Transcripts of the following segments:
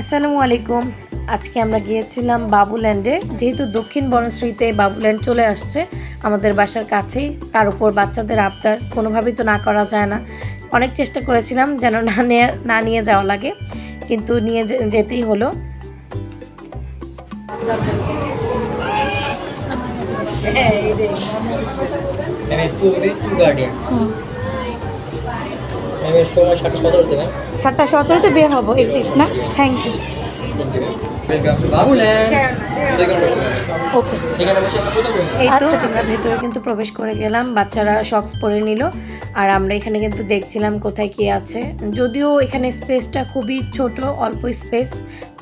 আসসালামু আলাইকুম। আজকে আমরা গিয়েছিলাম বাবুল্যান্ডে। যেহেতু দক্ষিণ বনশ্রীতে বাবুল্যান্ড চলে আসছে আমাদের বাসার কাছেই, তার উপর বাচ্চাদের আবদার কোনোভাবেই তো না করা যায় না। অনেক চেষ্টা করেছিলাম যেন না নিয়ে যাওয়া লাগে, কিন্তু নিয়ে যেতেই হলো। সময় 7:17 দেবেন। 7:17 বের হবো, এক্সিট না? Thank you. ওকে, এই তো আমরা ভেতরে কিন্তু প্রবেশ করে গেলাম। বাচ্চারা শক্স পরে নিল, আর আমরা এখানে কিন্তু দেখছিলাম কোথায় কি আছে। যদিও এখানে স্পেসটা খুবই ছোট, অল্প স্পেস,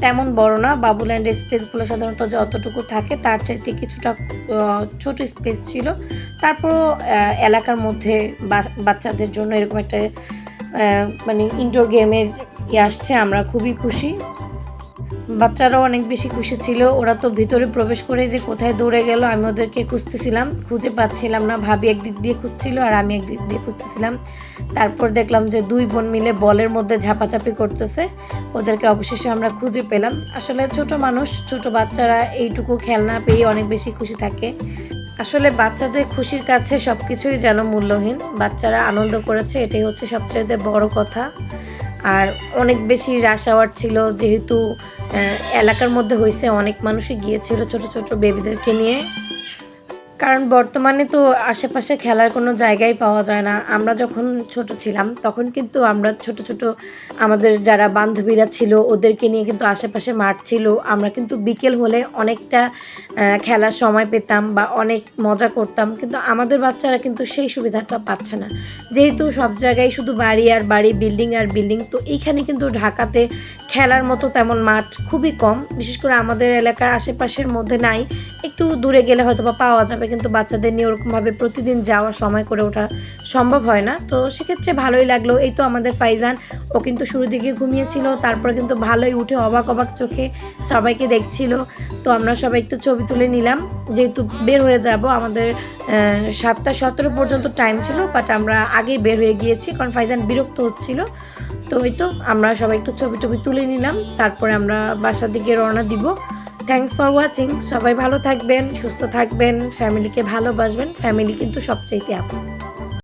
তেমন বড় না। বাবুল্যান্ডের স্পেসগুলো সাধারণত যতটুকু থাকে তার চাইতে কিছুটা ছোট স্পেস ছিল। তারপরও এলাকার মধ্যে বাচ্চাদের জন্য এরকম একটা মানে ইনডোর গেমের আসছে, আমরা খুবই খুশি। বাচ্চারাও অনেক বেশি খুশি ছিল। ওরা তো ভিতরে প্রবেশ করে যে কোথায় দৌড়ে গেল, আমি ওদেরকে খুঁজতেছিলাম, খুঁজে পাচ্ছিলাম না। ভাবি একদিক দিয়ে খুঁজছিল আর আমি একদিক দিয়ে খুঁজতেছিলাম। তারপর দেখলাম যে দুই বোন মিলে বলের মধ্যে ঝাপাঝাপি করতেছে। ওদেরকে অবশেষে আমরা খুঁজে পেলাম। আসলে ছোট মানুষ, ছোট বাচ্চারা এইটুকু খেলনা পেয়ে অনেক বেশি খুশি থাকে। আসলে বাচ্চাদের খুশির কাছে সব কিছুই যেন মূল্যহীন। বাচ্চারা আনন্দ করেছে, এটাই হচ্ছে সবচেয়ে বড় কথা। আর অনেক বেশি রাশ আওয়ার ছিল, যেহেতু এলাকার মধ্যে হয়েছে, অনেক মানুষই গিয়েছিল ছোট ছোট বেবিদেরকে নিয়ে। কারণ বর্তমানে তো আশেপাশে খেলার কোনো জায়গাই পাওয়া যায় না। আমরা যখন ছোট ছিলাম তখন কিন্তু আমরা ছোট ছোট আমাদের যারা বান্ধবীরা ছিল ওদেরকে নিয়ে কিন্তু আশেপাশে মাঠ ছিল। আমরা কিন্তু বিকেল হলে অনেকটা খেলার সময় পেতাম বা অনেক মজা করতাম, কিন্তু আমাদের বাচ্চারা কিন্তু সেই সুবিধাটা পাচ্ছে না। যেহেতু সব জায়গায় শুধু বাড়ি আর বাড়ি, বিল্ডিং আর বিল্ডিং, তো এইখানে কিন্তু ঢাকাতে খেলার মতো তেমন মাঠ খুবই কম। বিশেষ করে আমাদের এলাকার আশেপাশের মধ্যে নাই, একটু দূরে গেলে হয়তো বা পাওয়া যাবে, কিন্তু বাচ্চাদের নিয়ে ওরকমভাবে প্রতিদিন যাওয়ার সময় করে ওঠা সম্ভব হয় না। তো সেক্ষেত্রে ভালোই লাগলো। এই তো আমাদের ফাইজান, ও কিন্তু শুরুর দিকে ঘুমিয়েছিল, তারপরে কিন্তু ভালোই উঠে অবাক অবাক চোখে সবাইকে দেখছিল। তো আমরা সবাই একটু ছবি তুলে নিলাম। যেহেতু বের হয়ে যাব, আমাদের 7:17 পর্যন্ত টাইম ছিল, বাট আমরা আগেই বের হয়ে গিয়েছি কারণ ফাইজান বিরক্ত হচ্ছিল। তো ওই তো আমরা সবাই একটু ছবি তুলে নিলাম, তারপরে আমরা বাসার দিকে রওনা দিব। Thanks for watching. সবাই ভালো থাকবেন, সুস্থ থাকবেন, ফ্যামিলিকে ভালোবাসবেন। ফ্যামিলি কিন্তু সবচেয়ে আপন।